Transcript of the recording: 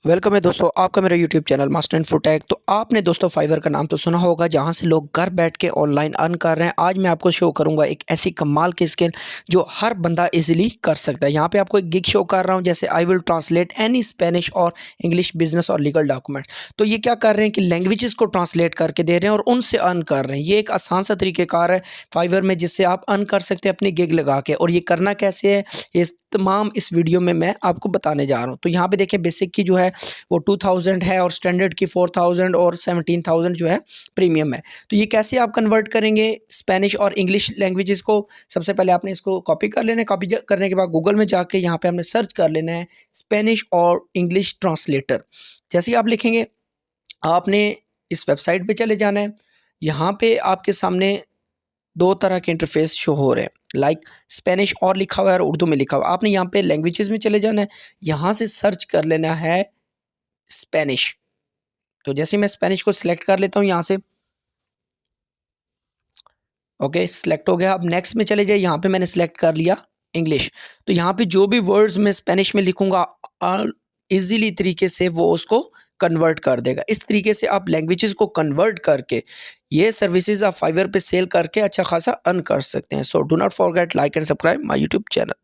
Welcome है दोस्तों आपका मेरा YouTube channel master info tech. तो आपने दोस्तों फाइवर का नाम तो सुना होगा, जहां से लोग घर बैठ के ऑनलाइन अर्न कर रहे हैं। आज मैं आपको शो करूंगा एक ऐसी कमाल की स्किल जो हर बंदा इजीली कर सकता है। यहां पे आपको एक गिग शो कर रहा हूं, जैसे I will translate any Spanish और इंग्लिश बिजनेस और लीगल डॉक्यूमेंट। तो ये क्या कर रहे हैं कि लैंग्वेजेस को ट्रांसलेट करके दे रहे हैं और उनसे अर्न कर रहे हैं। ये एक आसान सा तरीक़ेकार है फाइवर में, जिससे आप अर्न कर सकते हैं अपनी गिग लगा के। और ये करना कैसे है, ये तमाम इस वीडियो में मैं आपको बताने जा रहा हूँ। तो यहाँ पे देखिए, बेसिक की जो है वो 2000 है और स्टैंडर्ड की 4000 और 17000 जो है प्रीमियम है। तो ये कैसे आप कन्वर्ट करेंगे स्पेनिश और इंग्लिश लैंग्वेजेस को। सबसे पहले आपने इसको कॉपी कर लेना है। कॉपी करने के बाद गूगल में जाके यहाँ पे हमने सर्च कर लेना है स्पेनिश और इंग्लिश ट्रांसलेटर। जैसे ही आप लिखेंगे, आपने इस वेबसाइट पे चले जाना है। यहाँ पे आपके सामने दो तरह के इंटरफेस शो हो रहे हैं, लाइक स्पेनिश और लिखा हुआ है और उर्दू में लिखा हुआ है। आपने यहाँ पे लैंग्वेजेस में चले जाना है, यहाँ से सर्च कर लेना है स्पेनिश। तो जैसे मैं स्पेनिश को सिलेक्ट कर लेता हूँ यहाँ से, ओके सिलेक्ट हो गया। अब नेक्स्ट में चले जाए, यहाँ पे मैंने सिलेक्ट कर लिया इंग्लिश। तो यहाँ पे जो भी वर्ड्स मैं स्पेनिश में लिखूंगा, इजीली तरीके से वो उसको कन्वर्ट कर देगा। इस तरीके से आप लैंग्वेजेस को कन्वर्ट करके ये सर्विसेज आप फाइवर पे सेल करके अच्छा खासा अर्न कर सकते हैं। So do not forget like and subscribe my YouTube channel.